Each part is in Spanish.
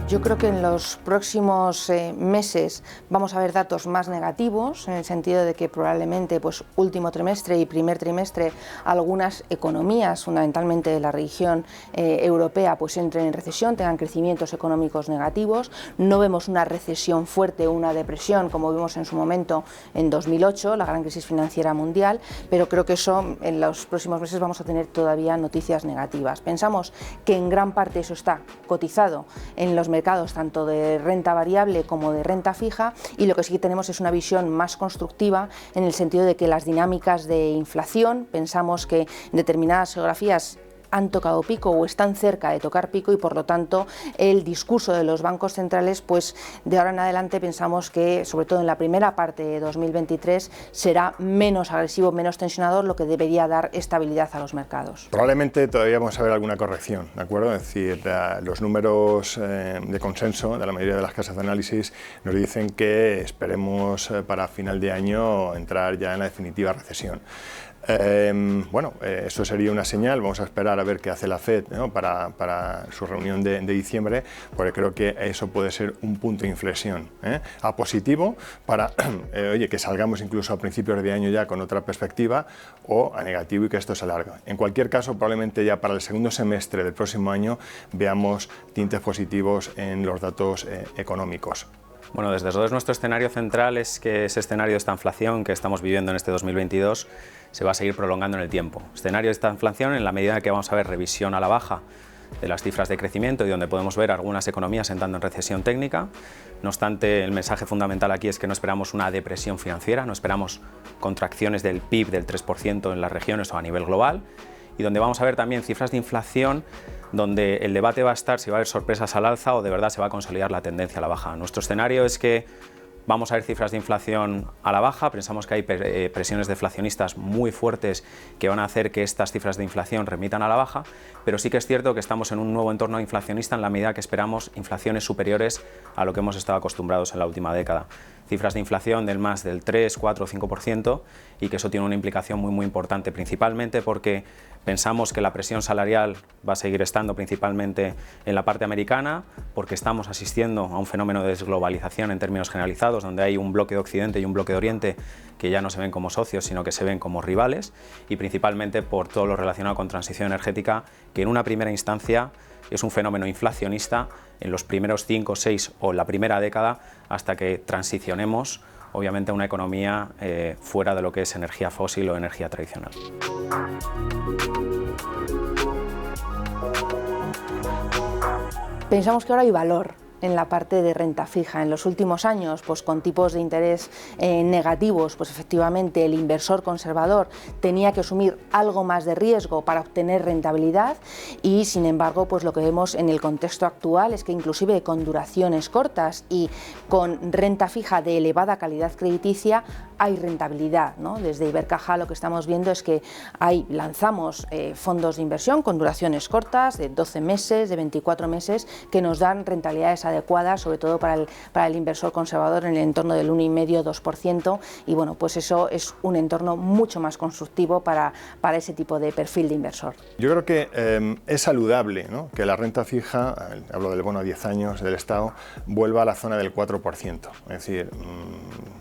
Yo creo que en los próximos meses vamos a ver datos más negativos, en el sentido de que probablemente último trimestre y primer trimestre algunas economías, fundamentalmente de la región europea, entren en recesión, tengan crecimientos económicos negativos. No vemos una recesión fuerte o una depresión como vimos en su momento en 2008, la gran crisis financiera mundial, pero creo que eso en los próximos meses vamos a tener todavía noticias negativas. Pensamos que en gran parte eso está cotizado en los mercados tanto de renta variable como de renta fija, y lo que sí que tenemos es una visión más constructiva en el sentido de que las dinámicas de inflación, pensamos que en determinadas geografías han tocado pico o están cerca de tocar pico, y por lo tanto el discurso de los bancos centrales de ahora en adelante pensamos que sobre todo en la primera parte de 2023 será menos agresivo, menos tensionador, lo que debería dar estabilidad a los mercados. Probablemente todavía vamos a ver alguna corrección, ¿de acuerdo? Es decir, los números de consenso de la mayoría de las casas de análisis nos dicen que esperemos para final de año entrar ya en la definitiva recesión. Eso sería una señal. Vamos a esperar a ver qué hace la FED, ¿no?, para su reunión de diciembre, porque creo que eso puede ser un punto de inflexión a positivo para que salgamos incluso a principios de año ya con otra perspectiva, o a negativo y que esto se alargue. En cualquier caso, probablemente ya para el segundo semestre del próximo año veamos tintes positivos en los datos económicos. Bueno, desde luego nuestro escenario central es que ese escenario de esta inflación que estamos viviendo en este 2022 se va a seguir prolongando en el tiempo. Escenario de esta inflación en la medida que vamos a ver revisión a la baja de las cifras de crecimiento y donde podemos ver algunas economías entrando en recesión técnica. No obstante, el mensaje fundamental aquí es que no esperamos una depresión financiera, no esperamos contracciones del PIB del 3% en las regiones o a nivel global, y donde vamos a ver también cifras de inflación donde el debate va a estar si va a haber sorpresas al alza o de verdad se va a consolidar la tendencia a la baja. Nuestro escenario es que vamos a ver cifras de inflación a la baja, pensamos que hay presiones deflacionistas muy fuertes que van a hacer que estas cifras de inflación remitan a la baja, pero sí que es cierto que estamos en un nuevo entorno inflacionista en la medida que esperamos inflaciones superiores a lo que hemos estado acostumbrados en la última década. Cifras de inflación del más del 3, 4 o 5%, y que eso tiene una implicación muy importante, principalmente porque pensamos que la presión salarial va a seguir estando principalmente en la parte americana, porque estamos asistiendo a un fenómeno de desglobalización en términos generalizados, donde hay un bloque de Occidente y un bloque de Oriente que ya no se ven como socios, sino que se ven como rivales, y principalmente por todo lo relacionado con transición energética, que en una primera instancia es un fenómeno inflacionista en los primeros 5, 6 o la primera década, hasta que transicionemos obviamente a una economía fuera de lo que es energía fósil o energía tradicional. Pensamos que ahora hay valor en la parte de renta fija. En los últimos años, con tipos de interés negativos, efectivamente el inversor conservador tenía que asumir algo más de riesgo para obtener rentabilidad, y sin embargo lo que vemos en el contexto actual es que inclusive con duraciones cortas y con renta fija de elevada calidad crediticia hay rentabilidad, ¿no? Desde Ibercaja lo que estamos viendo es que lanzamos fondos de inversión con duraciones cortas de 12 meses, de 24 meses, que nos dan rentabilidades adecuadas, sobre todo para el inversor conservador, en el entorno del 1,5-2%, y eso es un entorno mucho más constructivo para ese tipo de perfil de inversor. Yo creo que es saludable, ¿no?, que la renta fija, hablo del bono a 10 años del Estado, vuelva a la zona del 4%. Es decir,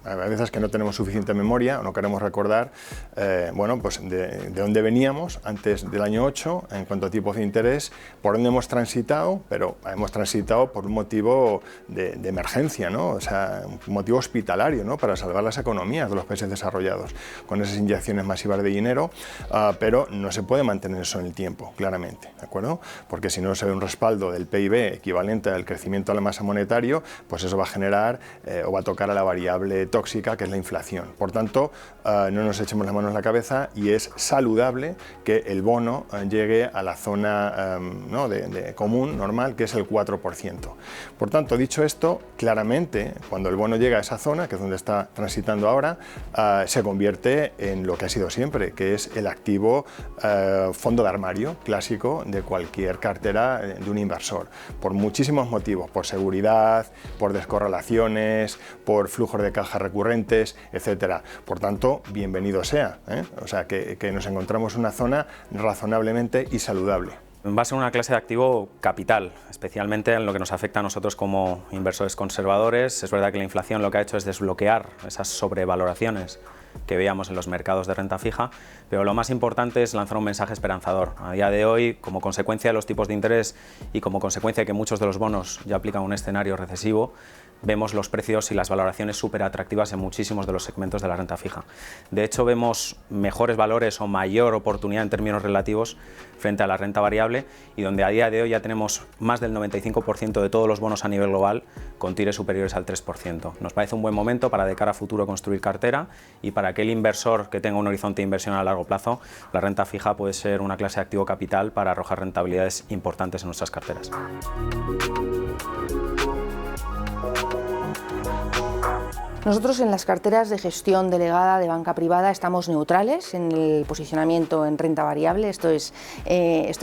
a veces que no tenemos suficiente memoria o no queremos recordar de dónde veníamos antes del año 8 en cuanto a tipos de interés, por dónde hemos transitado, pero hemos transitado por un motivo de emergencia, ¿no? O sea, un motivo hospitalario, ¿no?, para salvar las economías de los países desarrollados, con esas inyecciones masivas de dinero, pero no se puede mantener eso en el tiempo, claramente, ¿de acuerdo? Porque si no se ve un respaldo del PIB equivalente al crecimiento de la masa monetaria, pues eso va a generar o va a tocar a la variable tóxica, que es la inflación. Por tanto, no nos echemos las manos en la cabeza, y es saludable que el bono llegue a la zona de común, normal, que es el 4%. Por tanto, dicho esto, claramente, cuando el bono llega a esa zona, que es donde está transitando ahora, se convierte en lo que ha sido siempre, que es el activo fondo de armario clásico de cualquier cartera de un inversor, por muchísimos motivos, por seguridad, por descorrelaciones, por flujos de caja recurrentes, etcétera. Por tanto, bienvenido sea, O sea, que nos encontramos en una zona razonablemente y saludable. Va a ser una clase de activo capital, especialmente en lo que nos afecta a nosotros como inversores conservadores. Es verdad que la inflación lo que ha hecho es desbloquear esas sobrevaloraciones que veíamos en los mercados de renta fija, pero lo más importante es lanzar un mensaje esperanzador. A día de hoy, como consecuencia de los tipos de interés y como consecuencia de que muchos de los bonos ya aplican un escenario recesivo, vemos los precios y las valoraciones súper atractivas en muchísimos de los segmentos de la renta fija. De hecho, vemos mejores valores o mayor oportunidad en términos relativos frente a la renta variable, y donde a día de hoy ya tenemos más del 95% de todos los bonos a nivel global con tires superiores al 3%. Nos parece un buen momento para de cara a futuro construir cartera, y para aquel inversor que tenga un horizonte de inversión a largo plazo, la renta fija puede ser una clase de activo capital para arrojar rentabilidades importantes en nuestras carteras. Nosotros en las carteras de gestión delegada de banca privada estamos neutrales en el posicionamiento en renta variable. Esto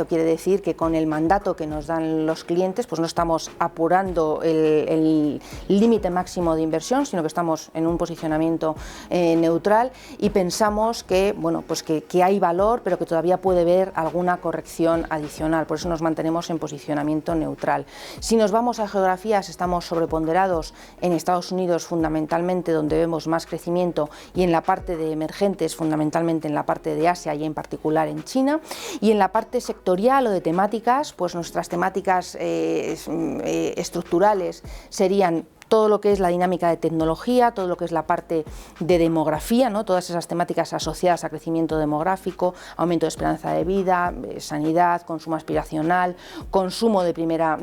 quiere decir que con el mandato que nos dan los clientes, pues no estamos apurando el límite máximo de inversión, sino que estamos en un posicionamiento neutral, y pensamos que, bueno, pues que hay valor, pero que todavía puede haber alguna corrección adicional. Por eso nos mantenemos en posicionamiento neutral. Si nos vamos a geografías, estamos sobreponderados en Estados Unidos fundamentalmente, donde vemos más crecimiento, y en la parte de emergentes, fundamentalmente en la parte de Asia y en particular en China. Y en la parte sectorial o de temáticas, pues nuestras temáticas estructurales serían todo lo que es la dinámica de tecnología, todo lo que es la parte de demografía, ¿no? Todas esas temáticas asociadas a crecimiento demográfico, aumento de esperanza de vida, sanidad, consumo aspiracional, consumo de primera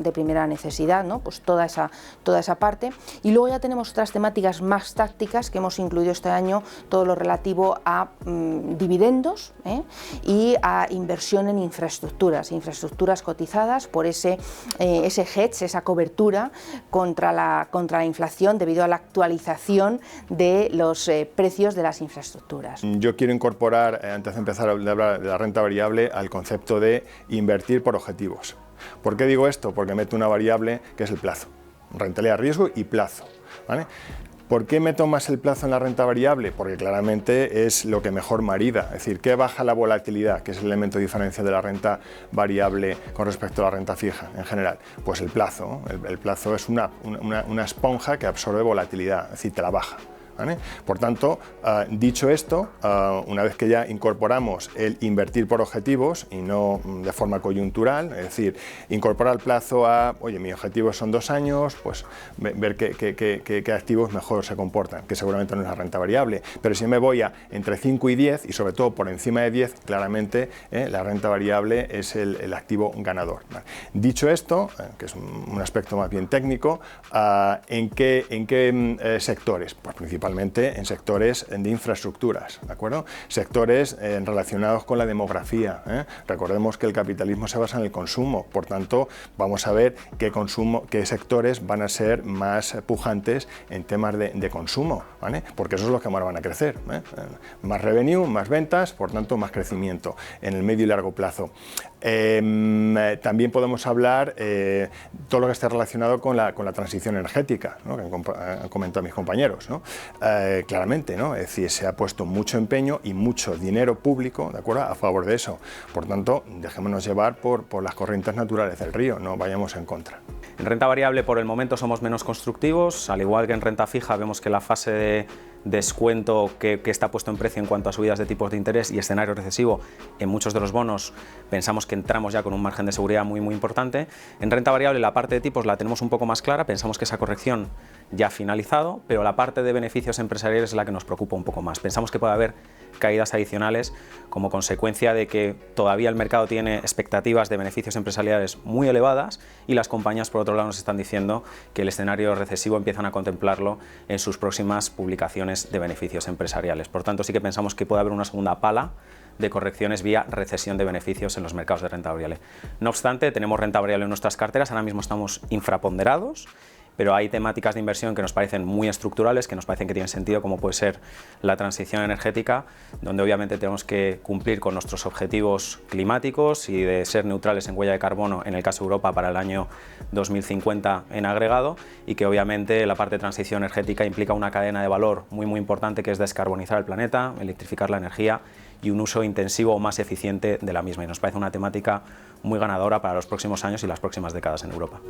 necesidad, ¿no? Pues toda esa parte. Y luego ya tenemos otras temáticas más tácticas que hemos incluido este año, todo lo relativo a dividendos y a inversión en infraestructuras cotizadas por ese hedge, esa cobertura contra la inflación debido a la actualización de los precios de las infraestructuras. Yo quiero incorporar, antes de empezar a hablar de la renta variable, al concepto de invertir por objetivos. ¿Por qué digo esto? Porque meto una variable que es el plazo, rentabilidad, riesgo y plazo, ¿vale? ¿Por qué meto más el plazo en la renta variable? Porque claramente es lo que mejor marida, es decir, ¿qué baja la volatilidad, que es el elemento diferencial de la renta variable con respecto a la renta fija en general? Pues el plazo. El plazo es una esponja que absorbe volatilidad, es decir, te la baja, ¿vale? Por tanto, dicho esto, una vez que ya incorporamos el invertir por objetivos y no de forma coyuntural, es decir, incorporar el plazo a, oye, mi objetivo son 2 años, pues ver qué activos mejor se comportan, que seguramente no es la renta variable, pero si me voy a entre 5 y 10, y sobre todo por encima de 10, claramente la renta variable es el activo ganador, ¿vale? Dicho esto, que es un aspecto más bien técnico, ¿en qué sectores? Pues principalmente en sectores de infraestructuras, ¿de acuerdo? Sectores relacionados con la demografía, ¿eh? Recordemos que el capitalismo se basa en el consumo, por tanto, vamos a ver qué sectores van a ser más pujantes en temas de consumo, ¿vale? Porque esos son los que más van a crecer, ¿eh? Más revenue, más ventas, por tanto, más crecimiento en el medio y largo plazo. También podemos hablar todo lo que esté relacionado con la transición energética, ¿no? Que han comentado mis compañeros, ¿no? Claramente, ¿no? Es decir, se ha puesto mucho empeño y mucho dinero público, ¿de acuerdo?, a favor de eso. Por tanto, dejémonos llevar por las corrientes naturales del río, no vayamos en contra. En renta variable por el momento somos menos constructivos, al igual que en renta fija vemos que la fase de descuento que está puesto en precio en cuanto a subidas de tipos de interés y escenario recesivo en muchos de los bonos, pensamos que entramos ya con un margen de seguridad muy importante. En renta variable la parte de tipos la tenemos un poco más clara, pensamos que esa corrección ya ha finalizado, pero la parte de beneficios empresariales es la que nos preocupa un poco más. Pensamos que puede haber caídas adicionales como consecuencia de que todavía el mercado tiene expectativas de beneficios empresariales muy elevadas y las compañías por otro lado nos están diciendo que el escenario recesivo empiezan a contemplarlo en sus próximas publicaciones de beneficios empresariales. Por tanto, sí que pensamos que puede haber una segunda pala de correcciones vía recesión de beneficios en los mercados de renta variable. No obstante, tenemos renta variable en nuestras carteras, ahora mismo estamos infraponderados, pero hay temáticas de inversión que nos parecen muy estructurales, que nos parecen que tienen sentido, como puede ser la transición energética, donde obviamente tenemos que cumplir con nuestros objetivos climáticos y de ser neutrales en huella de carbono, en el caso de Europa, para el año 2050 en agregado, y que obviamente la parte de transición energética implica una cadena de valor muy importante, que es descarbonizar el planeta, electrificar la energía y un uso intensivo o más eficiente de la misma. Y nos parece una temática muy ganadora para los próximos años y las próximas décadas en Europa.